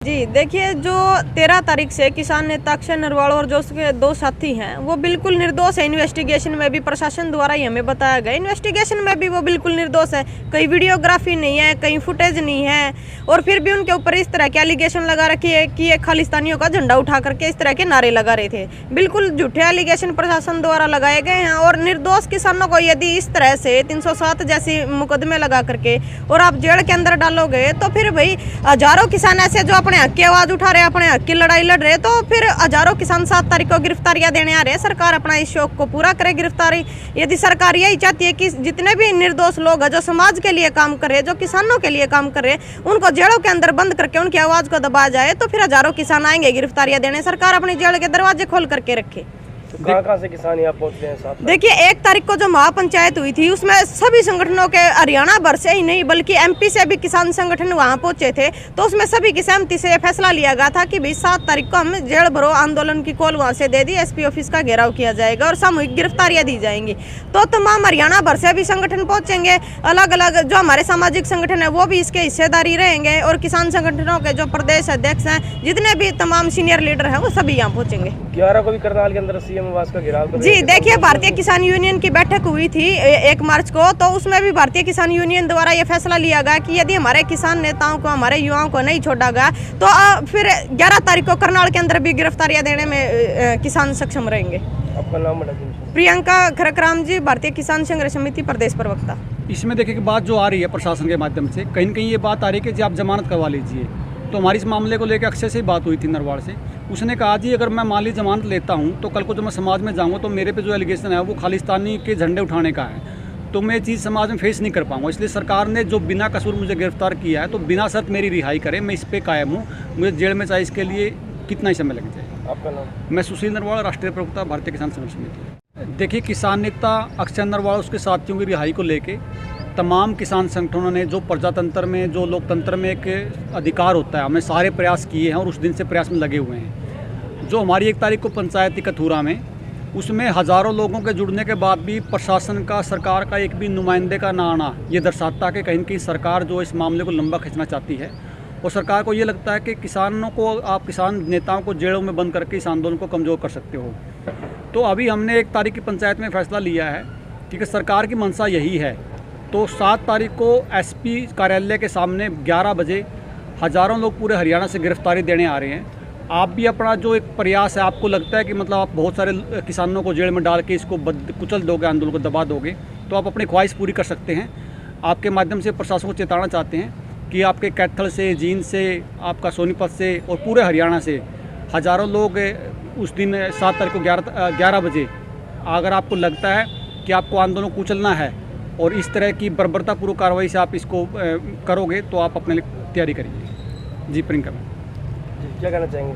जी देखिए, जो 13 तारीख से किसान नेता अक्षय नरवाल और जो उसके दो साथी हैं वो बिल्कुल निर्दोष है। इन्वेस्टिगेशन में भी प्रशासन द्वारा ही हमें बताया गया, इन्वेस्टिगेशन में भी वो बिल्कुल निर्दोष है। कहीं वीडियोग्राफी नहीं है, कहीं फुटेज नहीं है, और फिर भी उनके ऊपर इस तरह के एलिगेशन लगा रखी है कि ये खालिस्तानियों का झंडा उठा करके इस तरह के नारे लगा रहे थे। बिल्कुल झूठे एलिगेशन प्रशासन द्वारा लगाए गए हैं, और निर्दोष किसानों को यदि इस तरह से 307 जैसी मुकदमे लगा करके और आप जेल के अंदर डालोगे तो फिर भाई हजारों किसान ऐसे जो अपने हक की आवाज उठा रहे, अपने हक की लड़ाई लड़ रहे, तो फिर हजारों किसान 7 तारीख को गिरफ्तारियां देने आ रहे हैं। सरकार अपना इस शौक को पूरा करे गिरफ्तारी। यदि सरकार यही चाहती है कि जितने भी निर्दोष लोग हैं जो समाज के लिए काम कर रहे, जो किसानों के लिए काम कर रहे, उनको जेलों के अंदर बंद करके उनकी आवाज को दबाया जाए, तो फिर हजारों किसान आएंगे गिरफ्तारियां देने। सरकार अपनी जेल के दरवाजे खोल करके रखे। तो कहाँ से किसान यहाँ पहुँच रहे हैं साथ? देखिए, 1 तारीख को जो महापंचायत हुई थी उसमें सभी संगठनों के, हरियाणा भर से ही नहीं बल्कि एमपी से भी किसान संगठन वहां पहुंचे थे, तो उसमें सभी की सहमति से यह फैसला लिया गया था कि भाई 7 तारीख को हम जेल भरो आंदोलन की कॉल वहां से दे दी, एसपी ऑफिस का घेराव किया जाएगा और सामूहिक गिरफ्तारियां दी जाएंगी। तो तमाम हरियाणा भर से भी संगठन पहुंचेंगे, अलग अलग जो हमारे सामाजिक संगठन है वो भी इसके हिस्सेदारी रहेंगे, और किसान संगठनों के जो प्रदेश अध्यक्ष हैं, जितने भी तमाम सीनियर लीडर हैं, वो सभी यहाँ पहुंचेंगे। 11 को भी करनाल के अंदर सीएम आवास का घेराव। जी देखिए, भारतीय किसान यूनियन की बैठक हुई थी 1 मार्च को, तो उसमें भी भारतीय किसान यूनियन द्वारा ये फैसला लिया गया कि यदि हमारे किसान नेताओं को, हमारे युवाओं को नहीं छोड़ा गया तो फिर 11 तारीख को करनाल के अंदर भी गिरफ्तारियां देने में किसान सक्षम रहेंगे। आपका नाम? प्रियंका खरकराम जी, भारतीय किसान संघर्ष समिति प्रदेश प्रवक्ता। इसमें देखिए कि बात जो आ रही है प्रशासन के माध्यम से, कहीं न कहीं ये बात आ रही है कि जी आप जमानत करवा लीजिए। तो हमारी इस मामले को लेकर अक्षय से ही बात हुई थी नरवाल से। उसने कहा जी अगर मैं मान ली जमानत लेता हूँ तो कल को जब मैं समाज में जाऊँगा तो मेरे पे जो एलिगेशन है वो खालिस्तानी के झंडे उठाने का है, तो मैं ये चीज़ समाज में फेस नहीं कर पाऊँगा। इसलिए सरकार ने जो बिना कसूर मुझे गिरफ्तार किया है तो बिना शर्त मेरी रिहाई करे, मैं इस पर कायम हूँ। मुझे जेल में चाहे इसके लिए कितना ही समय लग जाए। आपका नाम? मैं सुशील नरवाल, राष्ट्रीय प्रवक्ता, भारतीय किसान संघर्ष समिति। देखिए, किसान नेता अक्षय नरवाल उसके साथियों की रिहाई को लेके तमाम किसान संगठनों ने, जो प्रजातंत्र में, जो लोकतंत्र में एक अधिकार होता है, हमने सारे प्रयास किए हैं और उस दिन से प्रयास में लगे हुए हैं। जो हमारी 1 तारीख को पंचायत थी कथूरा में, उसमें हज़ारों लोगों के जुड़ने के बाद भी प्रशासन का, सरकार का एक भी नुमाइंदे का ना आना ये दर्शाता है कि कहीं न कहीं सरकार जो इस मामले को लंबा खींचना चाहती है, और सरकार को ये लगता है कि किसानों को, आप किसान नेताओं को जेलों में बंद करके इस आंदोलन को कमज़ोर कर सकते हो। तो अभी हमने 1 तारीख की पंचायत में फैसला लिया है कि सरकार की मंशा यही है, तो 7 तारीख को एसपी कार्यालय के सामने 11 बजे हज़ारों लोग पूरे हरियाणा से गिरफ्तारी देने आ रहे हैं। आप भी अपना जो एक प्रयास है, आपको लगता है कि मतलब आप बहुत सारे किसानों को जेल में डाल के इसको कुचल दोगे, आंदोलन को दबा दोगे, तो आप अपनी ख्वाहिश पूरी कर सकते हैं। आपके माध्यम से प्रशासन को चेताना चाहते हैं कि आपके कैथल से, जींद से, आपका सोनीपत से और पूरे हरियाणा से हज़ारों लोग उस दिन 7 तारीख को 11 बजे, अगर आपको लगता है कि आपको आंदोलन को कुचलना है और इस तरह की बर्बरतापूर्वक कार्रवाई से आप इसको करोगे, तो आप अपने लिए तैयारी करिए। जी प्रियंका, क्या कहना चाहेंगे?